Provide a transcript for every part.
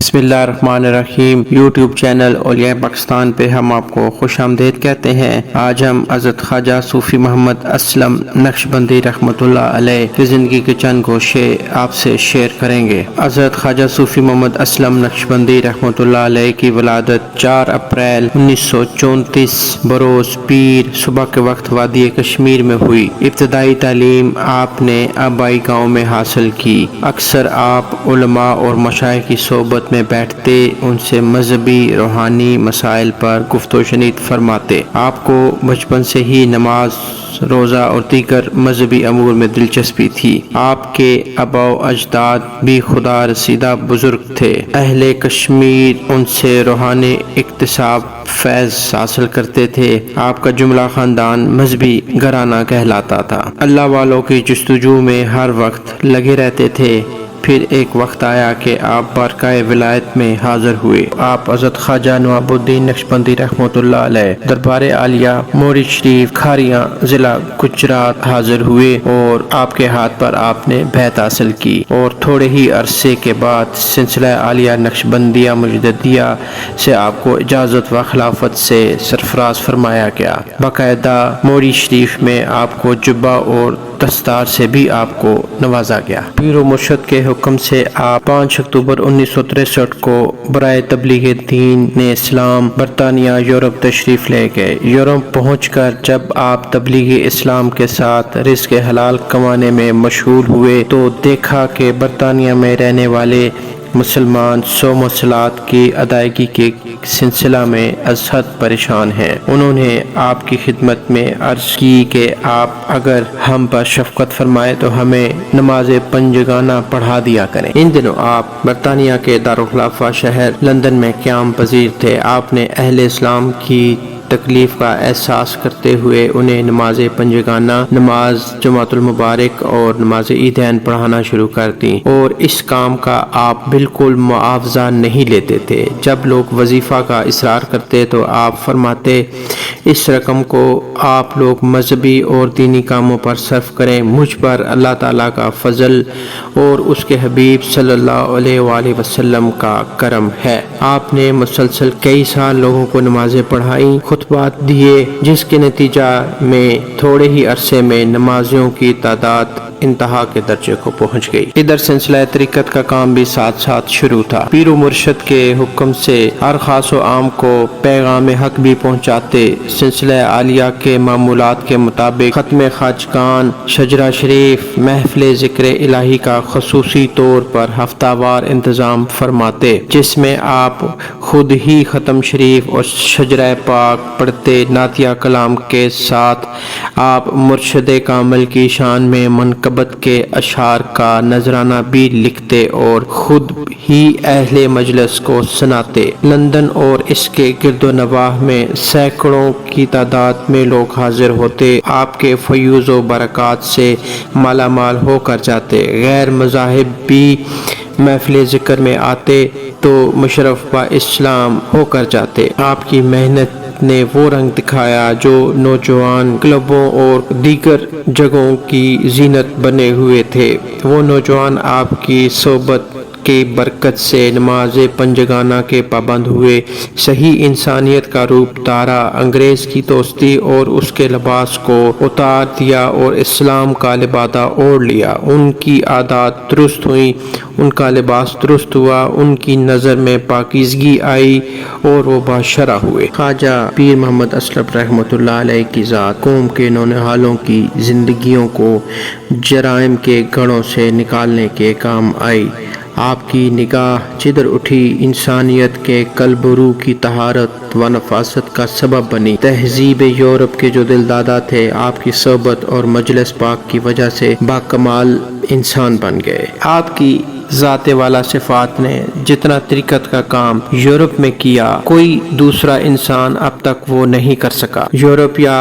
बिस्मिल्लाहिर्रहमानिर्रहीम। YouTube channel औलिया पाकिस्तान पे हम आपको खुश आमदीद कहते हैं। आज हम हज़रत ख्वाजा सूफ़ी मोहम्मद असलम नक्शबंदी रहमतुल्लाह अलैह की ज़िंदगी के चंद गोशे आपसे शेयर करेंगे। हज़रत ख्वाजा सूफ़ी मोहम्मद असलम नक्शबंदी रहमतुल्लाह अलैह की वलादत 4 अप्रैल 1934 बरोज़ पीर सुबह के वक्त वादी कश्मीर में हुई। इब्तदाई तालीम आपने आबाई गाँव में हासिल की। अक्सर आप उलमा और मशाइख की सोबत में बैठते, उनसे मजहबी रूहानी मसाइल पर गुफ्तगू शनीद फरमाते। आपको बचपन से ही नमाज, रोज़ा और दीगर मजहबी अमूर में दिलचस्पी थी। आपके आबा अजदाद भी खुदा रसीदा बुजुर्ग थे। अहले कश्मीर उनसे रूहानी इक्तिसाब फैज़ हासिल करते थे। आपका जुमला ख़ानदान मजहबी घराना कहलाता था। अल्लाह वालों की जुस्तजू में हर वक्त लगे रहते थे। फिर एक वक्त आया कि आप बारकाए विलायत में हाजिर हुए। आप हज़रत ख्वाजा नवाबुद्दीन नक्शबंदी रहमतुल्लाह अलैह दरबार आलिया मोरी शरीफ खारियां ज़िला गुजरात हाजिर हुए और आपके हाथ पर आपने बैत हासिल की और थोड़े ही अरसे के बाद सिलसिला आलिया नक्शबंदिया मुजद्दिया से आपको इजाज़त व खिलाफत से सरफराज फरमाया गया। बाकायदा मोरी शरीफ में आपको जुब्बा और दस्तार से भी आपको नवाजा गया। पीर व मुर्शद के हुक्म से आप 5 अक्टूबर 1963 को बराए तबलीग दीन ने इस्लाम बरतानिया यूरोप तशरीफ ले गए। यूरोप पहुंचकर जब आप तबलीग इस्लाम के साथ रिज़्क़ हलाल कमाने में मशगूल हुए तो देखा कि बरतानिया में रहने वाले मुसलमान सौम सलात की अदायगी के सिलसिला में अज़हद परेशान हैं। उन्होंने आपकी खिदमत में अर्ज़ की कि आप अगर हम पर शफ़क़त फरमाए तो हमें नमाज पंजगाना पढ़ा दिया करें। इन दिनों आप बरतानिया के दारुल खिलाफा शहर लंदन में क़याम पज़ीर थे। आपने अहले इस्लाम की तकलीफ़ का एहसास करते हुए उन्हें नमाज पंजगाना, नमाज जुमातुल मुबारक और नमाज ईदैन पढ़ाना शुरू कर दी और इस काम का आप बिल्कुल मुआवजा नहीं लेते थे। जब लोग वजीफ़ा का इसरार करते तो आप फरमाते, इस रकम को आप लोग मजहबी और दीनी कामों पर सर्फ करें। मुझ पर अल्लाह ताला का फजल और उसके हबीब सल्लल्लाहु अलैहि वसल्लम का करम है। आपने मुसलसल कई साल लोगों को नमाजें पढ़ाई, खुतबात दिए, जिसके नतीजा में थोड़े ही अरसे में नमाजियों की तादाद इंतहा के दर्जे को पहुंच गई। इधर सिलसिला तरीक़त का काम भी साथ साथ शुरू था। पीर व मुर्शद के हुक्म से हर खास व आम को पैगाम हक भी पहुंचाते। सिलसिला आलिया के मामूलात के मुताबिक खत्म खाजगान, शजरा शरीफ, महफिल ज़िक्र इलाही का खसूसी तौर पर हफ्तावार इंतज़ाम फरमाते, जिसमें आप खुद ही ख़त्म शरीफ और शजरा पाक पढ़ते। नातिया कलाम के साथ आप मुर्शद कामिल की शान में मनकबत के अशार का नजराना भी लिखते और खुद ही अहले मजलिस को सुनाते। लंदन और इसके गिरदो नवाह में सैकड़ों की तादाद में लोग हाजिर होते। आपके फयूज़ व बरक़ात से माला माल होकर जाते। गैर मज़ाहिब भी महफिल ज़िक्र में आते तो मुशर्रफ व इस्लाम होकर जाते। आपकी मेहनत ने वो रंग दिखाया जो नौजवान क्लबों और दीगर जगहों की जीनत बने हुए थे। वो नौजवान आपकी सोबत की बरकत से नमाज पंजगाना के पाबंद हुए। सही इंसानियत का रूप तारा, अंग्रेज की दोस्ती और उसके लिबास को उतार दिया और इस्लाम का लिबादा ओढ़ लिया। उनकी आदत दुरुस्त हुई, उनका लिबास दुरुस्त हुआ, उनकी नज़र में पाकीज़गी आई और वो बाशरा हुए। ख्वाजा पीर मोहम्मद असलम रहमतुल्लाह अलैह की ज़ात कौम के नौनिहालों की ज़िंदगियों को जराइम के गढ़ों से निकालने के काम आई। आपकी निगाह जिधर उठी इंसानियत के कल्बरू की तहारत व नफासत का सबब बनी। तहजीब यूरोप के जो दिलदादा थे आपकी सोबत और मजलिस पाक की वजह से बाकमाल इंसान बन गए। आपकी ज़ाते वाला सिफात ने जितना तरीक़त का काम यूरोप में किया कोई दूसरा इंसान अब तक वो नहीं कर सका। यूरोप या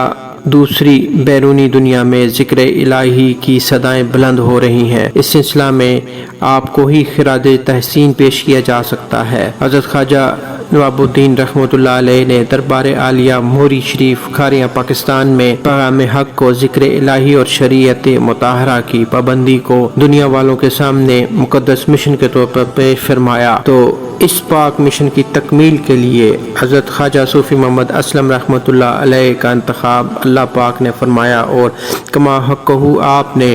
दूसरी बैरूनी दुनिया में ज़िक्र इलाही की सदाएं बुलंद हो रही हैं। इस सिलसिला में आपको ही खिराज तहसीन पेश किया जा सकता है। हज़रत ख्वाजा नवाबुद्दीन रहमतुल्लाह अलैह ने दरबार आलिया मोहरी शरीफ खारियाँ पाकिस्तान में पैगाम हक को जिक्र इलाही और शरीयत मुताहरा की पाबंदी को दुनिया वालों के सामने मुकद्दस मिशन के तौर पर पेश फरमाया। तो इस पाक मिशन की तकमील के लिए हज़रत ख्वाजा सूफ़ी मोहम्मद असलम रहमतुल्लाह अलैह का इंतखाब अल्लाह पाक ने फरमाया और कमा हक़्क़हू आपने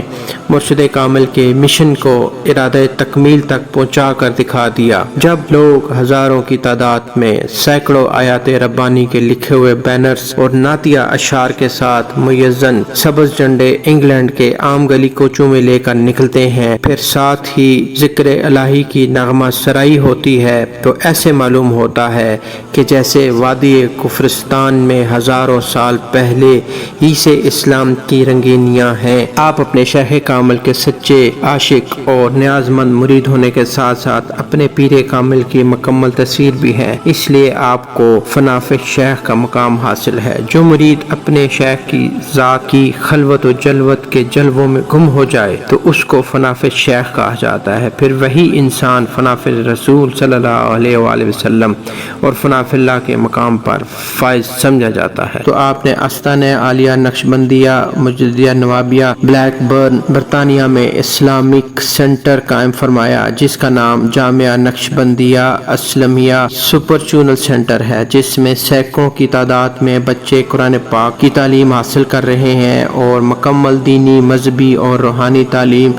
मुर्शिद कामिल के मिशन को इरादे तकमील तक पहुँचा कर दिखा दिया। जब लोग हज़ारों की तादाद में सैकड़ों आयात रब्बानी के लिखे हुए बैनर्स और नातिया अशार के साथ मुयज़्ज़न सब्ज़ झंडे इंग्लैंड के आम गली कोचों में लेकर निकलते हैं, फिर साथ ही ज़िक्र इलाही की नगमा सराई होती है, तो ऐसे मालूम होता है कि जैसे वादी कुफरिस्तान में हज़ारों साल पहले ही से इस्लाम की रंगीनियाँ हैं। आप अपने शेख कामिल के सच्चे आशिक और न्याज़मंद मुरीद होने के साथ साथ अपने पीर कामिल की मुकम्मल तस्वीर भी हैं, इसलिए आपको फनाफ शेख का मकाम हासिल है। जो मुरीद अपने शेख की ज़ात की खलवत और जलवत के जलवों में गुम हो जाए तो उसको फनाफ शेख कहा जाता है। फिर वही इंसान फनाफ रसूल सल्लल्लाहु अलैहि वसल्लम और फनाफिल्लाह के मकाम पर फाइज समझा जाता है। तो आपने आस्ताने आलिया नक्शबंदिया मुजद्दिया नवाबिया ब्लैकबर्न बरतानिया में इस्लामिक सेंटर कायम फरमाया, जिसका नाम जामिया नक्शबंदिया असलमिया सुपरचूनल सेंटर है, जिसमें सैकड़ों की तादाद में बच्चे कुरान पाक की तालीम हासिल कर रहे हैं और मुकम्मल दीनी मजहबी और रूहानी तालीम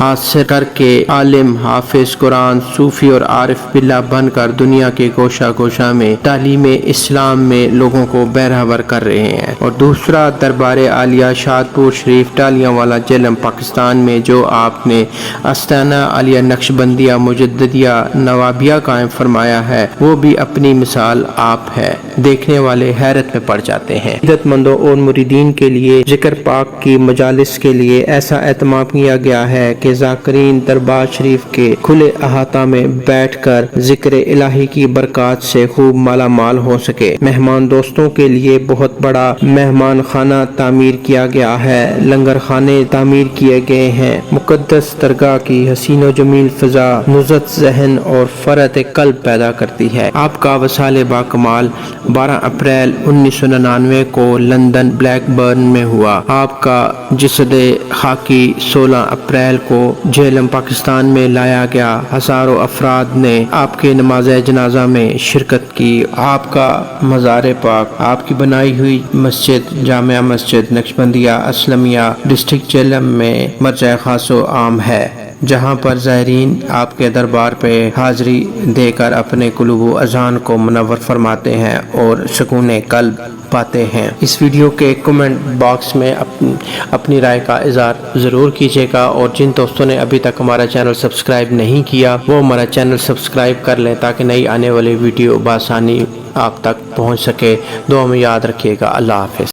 हासिल करके आलिम हाफिज कुरान सूफी और आरिफ बिल्ला बनकर दुनिया के गोशा गोशा में तालीम इस्लाम में लोगों को बहरावर कर रहे हैं। और दूसरा दरबार आलिया शादपुर शरीफ टालियांवाला जेलम पाकिस्तान में जो आपने आस्ताना आलिया नक्शबंदिया मुजद्दिया नवाबिया कायम फरमाया है, वो भी अपनी मिसाल आप है, देखने वाले हैरत में पड़ जाते हैं। इज्जतमंदों और मुरीदीन के लिए जिक्र पाक की मजालिस के लिए ऐसा एहतमाम किया गया है कि ज़ाकिरीन दरबार शरीफ के खुले अहाता में बैठकर जिक्र इलाही की बरकत से खूब माला माल हो सके। मेहमान दोस्तों के लिए बहुत बड़ा मेहमान खाना तामीर किया गया है, लंगर खाने तामीर किए गए हैं। मुकद्दस दरगाह की हसीन व जमील फिजा नुज़त ज़हन और फरत कल्ब पैदा करती है। आपका वसाल बाकमाल 12 अप्रैल 1999 को लंदन ब्लैकबर्न में हुआ। आपका जिसदे खाकी 16 अप्रैल को जेलम पाकिस्तान में लाया गया। हजारों अफराद ने आपके नमाज जनाजा में शिरकत की। आपका मज़ार पाक, आपकी बनाई हुई मस्जिद जामिया मस्जिद नक्शबंदिया असलमिया डिस्ट्रिक्ट जेलम में मरजा खासो आम है, जहाँ पर ज़ायरीन आपके दरबार पे हाज़री देकर अपने कुलूब अज़ान को मुनव्वर फरमाते हैं और सुकून कल्ब पाते हैं। इस वीडियो के कमेंट बॉक्स में अपनी राय का इज़हार ज़रूर कीजिएगा और जिन दोस्तों ने अभी तक हमारा चैनल सब्सक्राइब नहीं किया वो हमारा चैनल सब्सक्राइब कर लें ताकि नई आने वाली वीडियो बआसानी आप तक पहुँच सके। दुआ में याद रखिएगा। अल्लाह हाफ़िज़।